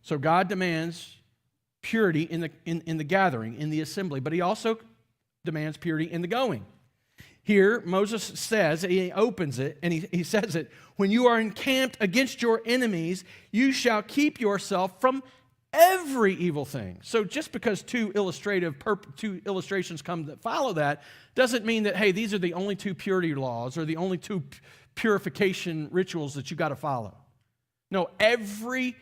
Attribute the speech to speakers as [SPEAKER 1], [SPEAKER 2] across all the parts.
[SPEAKER 1] So God demands purity in the gathering, in the assembly, but he also demands purity in the going. Here, Moses says, he opens it, and he says it, when you are encamped against your enemies, you shall keep yourself from every evil thing. So just because two illustrations come that follow that, doesn't mean that, hey, these are the only two purity laws or the only two purification rituals that you got to follow. No, every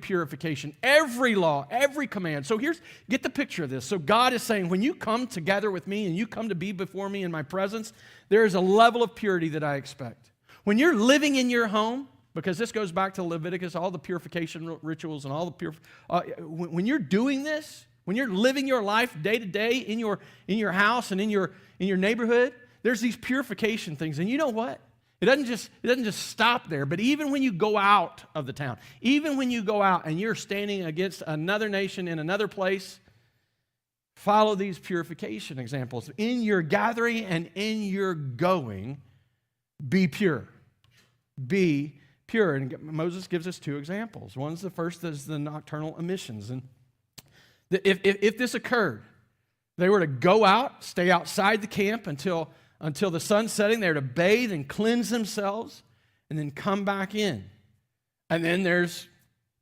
[SPEAKER 1] purification, every law, every command. So get the picture of this. So God is saying, when you come together with me and you come to be before me in my presence, there is a level of purity that I expect. When you're living in your home, because this goes back to Leviticus, all the purification rituals and all the when you're doing this, when you're living your life day to day in your house and in your neighborhood, there's these purification things. And you know what? It doesn't just stop there, but even when you go out of the town, even when you go out and you're standing against another nation in another place, follow these purification examples. In your gathering and in your going, be pure. Be pure. And Moses gives us two examples. One's the first is the nocturnal emissions. And if this occurred, they were to go out, stay outside the camp until the sun's setting. They're to bathe and cleanse themselves and then come back in. And then there's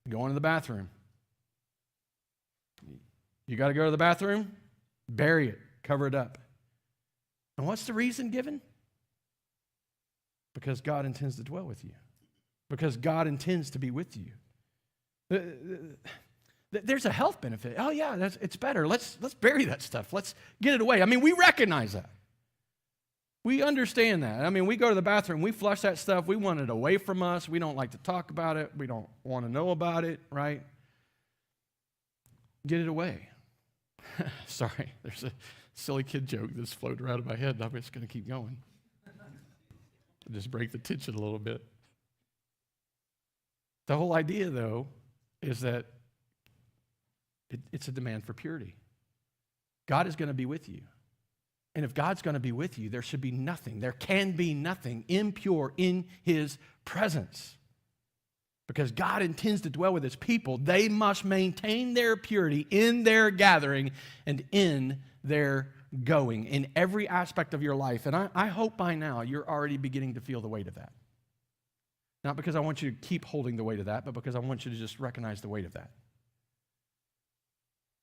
[SPEAKER 1] going to the bathroom. You got to go to the bathroom? Bury it. Cover it up. And what's the reason given? Because God intends to dwell with you. Because God intends to be with you. There's a health benefit. Oh yeah, it's better. Let's bury that stuff. Let's get it away. I mean, we recognize that. We understand that. I mean, we go to the bathroom, we flush that stuff, we want it away from us. We don't like to talk about it. We don't want to know about it, right? Get it away. Sorry, there's a silly kid joke that's floating around in my head, and I'm just going to keep going. Just break the tension a little bit. The whole idea, though, is that it's a demand for purity. God is going to be with you. And if God's going to be with you, there should be nothing, there can be nothing impure in his presence. Because God intends to dwell with his people, they must maintain their purity in their gathering and in their going, in every aspect of your life. And I hope by now you're already beginning to feel the weight of that. Not because I want you to keep holding the weight of that, but because I want you to just recognize the weight of that.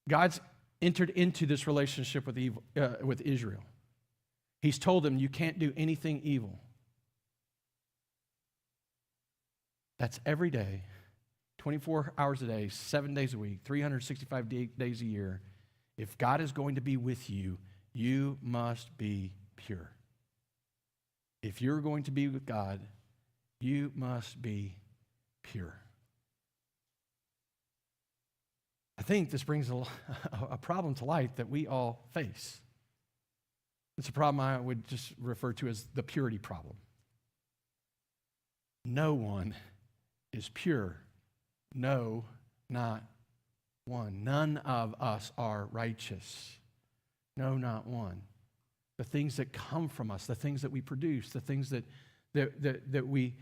[SPEAKER 1] God's entered into this relationship with Israel. He's told them, you can't do anything evil. That's every day, 24 hours a day, 7 days a week, 365 days a year. If God is going to be with you, you must be pure. If you're going to be with God, you must be pure. I think this brings a problem to light that we all face. It's a problem I would just refer to as the purity problem. No one is pure. No, not one. None of us are righteous. No, not one. The things that come from us, the things that we produce, the things that we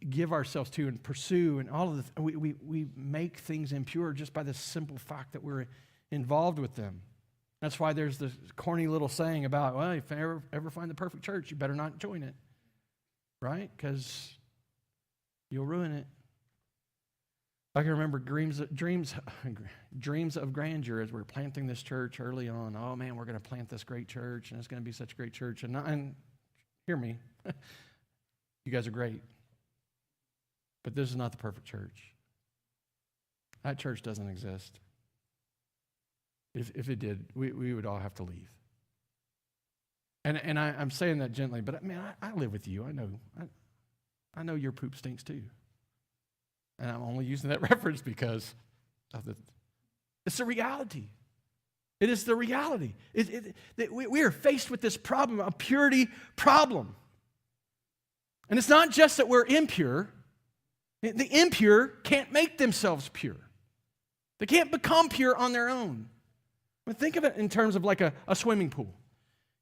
[SPEAKER 1] give ourselves to and pursue, and all of we make things impure just by the simple fact that we're involved with them. That's why there's this corny little saying about, well, if you ever find the perfect church, you better not join it, right? Because you'll ruin it. I can remember dreams of grandeur as we were planting this church early on. Oh man, we're going to plant this great church, and it's going to be such a great church. And hear me, you guys are great. But this is not the perfect church. That church doesn't exist. If it did, we would all have to leave. And I'm saying that gently, but I live with you. I know your poop stinks too. And I'm only using that reference because it's the reality. It is the reality. We are faced with this problem, a purity problem. And it's not just that we're impure. The impure can't make themselves pure. They can't become pure on their own. But think of it in terms of like a swimming pool.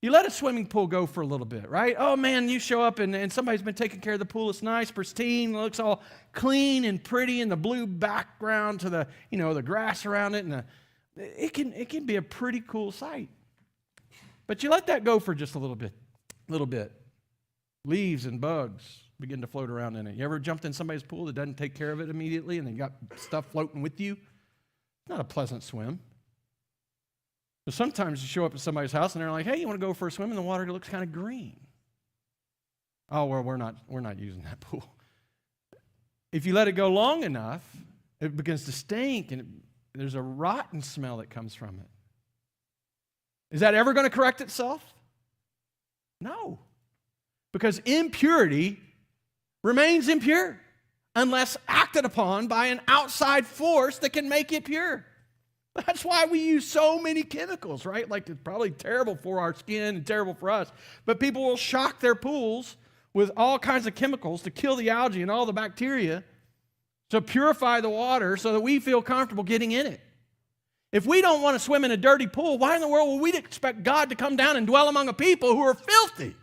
[SPEAKER 1] You let a swimming pool go for a little bit, right? Oh man, you show up and somebody's been taking care of the pool. It's nice, pristine, looks all clean and pretty, and the blue background to the, the grass around it, and it can be a pretty cool sight. But you let that go for just a little bit. Leaves and bugs begin to float around in it. You ever jumped in somebody's pool that doesn't take care of it immediately and then got stuff floating with you? It's not a pleasant swim. So sometimes you show up at somebody's house and they're like, hey, you want to go for a swim? And the water looks kind of green. Oh, well, we're not using that pool. If you let it go long enough, it begins to stink and there's a rotten smell that comes from it. Is that ever going to correct itself? No. Because impurity remains impure unless acted upon by an outside force that can make it pure. That's why we use so many chemicals, right? Like it's probably terrible for our skin and terrible for us. But people will shock their pools with all kinds of chemicals to kill the algae and all the bacteria to purify the water so that we feel comfortable getting in it. If we don't want to swim in a dirty pool, why in the world would we expect God to come down and dwell among a people who are filthy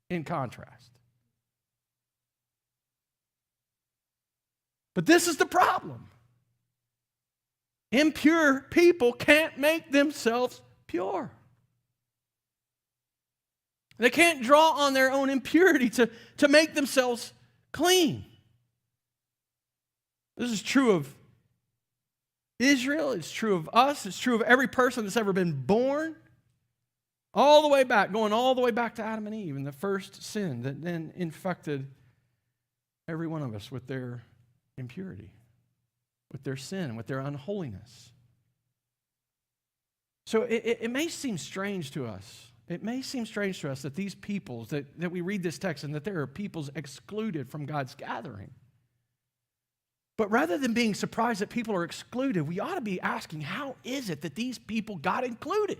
[SPEAKER 1] in contrast? But this is the problem. Impure people can't make themselves pure. They can't draw on their own impurity to make themselves clean. This is true of Israel, it's true of us, it's true of every person that's ever been born, all the way back, going all the way back to Adam and Eve and the first sin that then infected every one of us with their impurity, with their sin, with their unholiness. So it may seem strange to us. It may seem strange to us that these peoples, that we read this text and that there are peoples excluded from God's gathering. But rather than being surprised that people are excluded, we ought to be asking, how is it that these people got included?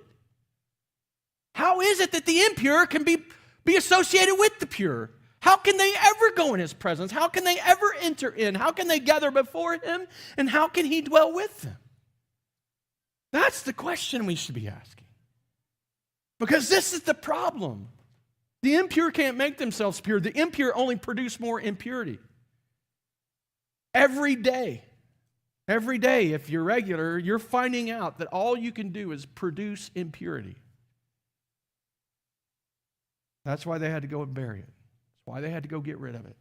[SPEAKER 1] How is it that the impure can be associated with the pure? How can they ever go in his presence? How can they ever enter in? How can they gather before him? And how can he dwell with them? That's the question we should be asking. Because this is the problem. The impure can't make themselves pure. The impure only produce more impurity. Every day, if you're regular, you're finding out that all you can do is produce impurity. That's why they had to go and bury it. That's why they had to go get rid of it.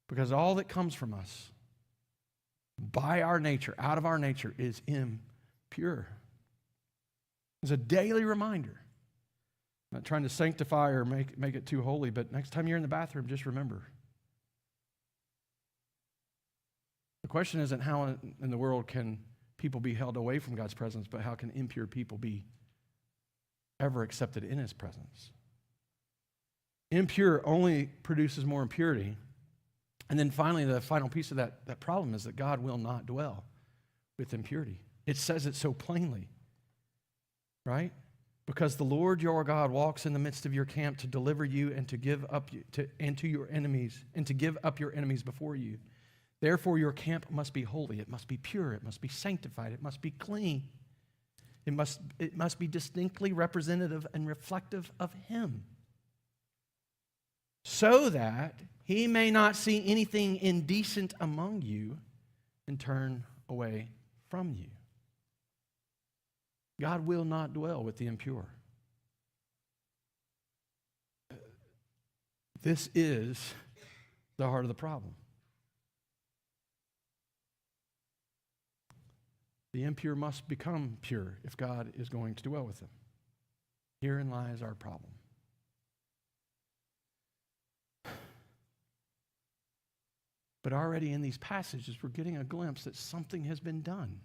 [SPEAKER 1] Because all that comes from us, by our nature, out of our nature, is impure. It's a daily reminder. I'm not trying to sanctify or make it too holy, but next time you're in the bathroom, just remember. The question isn't how in the world can people be held away from God's presence, but how can impure people be ever accepted in his presence? Impure only produces more impurity. And then finally, the final piece of that problem is that God will not dwell with impurity. It says it so plainly, right? Because the Lord your God walks in the midst of your camp to deliver you and to give up to your enemies and to give up your enemies before you. Therefore, your camp must be holy. It must be pure. It must be sanctified. It must be clean. It must be distinctly representative and reflective of him, so that he may not see anything indecent among you and turn away from you. God will not dwell with the impure. This is the heart of the problem. The impure must become pure if God is going to dwell with them. Herein lies our problem. But already in these passages, we're getting a glimpse that something has been done.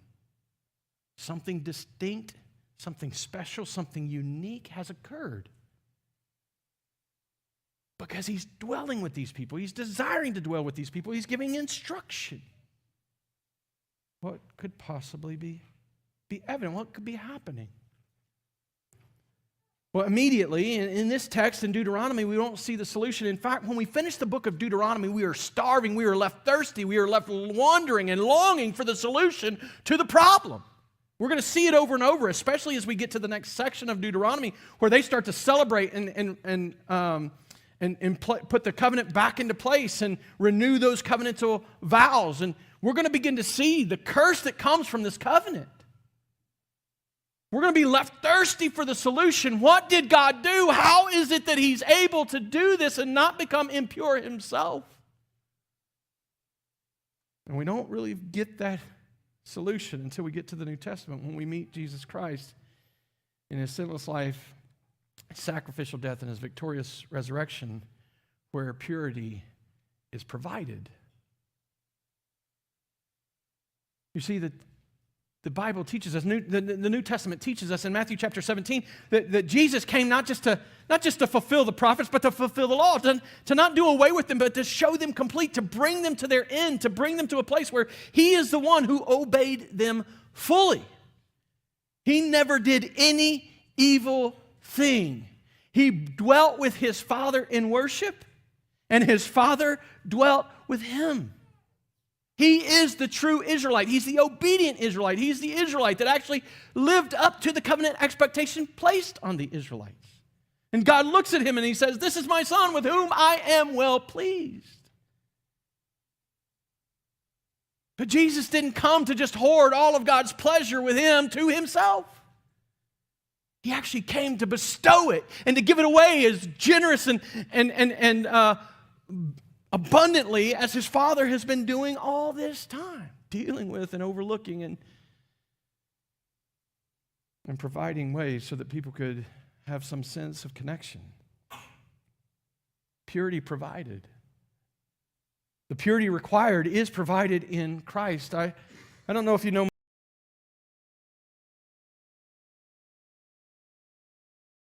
[SPEAKER 1] Something distinct, something special, something unique has occurred. Because he's dwelling with these people. He's desiring to dwell with these people. He's giving instruction. What could possibly be evident? What could be happening? Well, immediately, in this text in Deuteronomy, we don't see the solution. In fact, when we finish the book of Deuteronomy, we are starving, we are left thirsty, we are left wondering and longing for the solution to the problem. We're going to see it over and over, especially as we get to the next section of Deuteronomy, where they start to celebrate and put the covenant back into place and renew those covenantal vows. And we're going to begin to see the curse that comes from this covenant. We're going to be left thirsty for the solution. What did God do? How is it that He's able to do this and not become impure Himself? And we don't really get that solution until we get to the New Testament, when we meet Jesus Christ in His sinless life, sacrificial death, and His victorious resurrection, where purity is provided. You see, that the Bible teaches us, the New Testament teaches us in Matthew chapter 17 that Jesus came not just to fulfill the prophets, but to fulfill the law, to not do away with them, but to show them complete, to bring them to their end, to bring them to a place where He is the one who obeyed them fully. He never did any evil thing. He dwelt with His Father in worship, and His Father dwelt with Him. He is the true Israelite. He's the obedient Israelite. He's the Israelite that actually lived up to the covenant expectation placed on the Israelites. And God looks at him and He says, "This is my Son with whom I am well pleased." But Jesus didn't come to just hoard all of God's pleasure with Him to Himself. He actually came to bestow it and to give it away as generous and abundantly as His Father has been doing all this time, dealing with and overlooking and providing ways so that people could have some sense of connection. Purity provided. The purity required is provided in Christ. I don't know if you know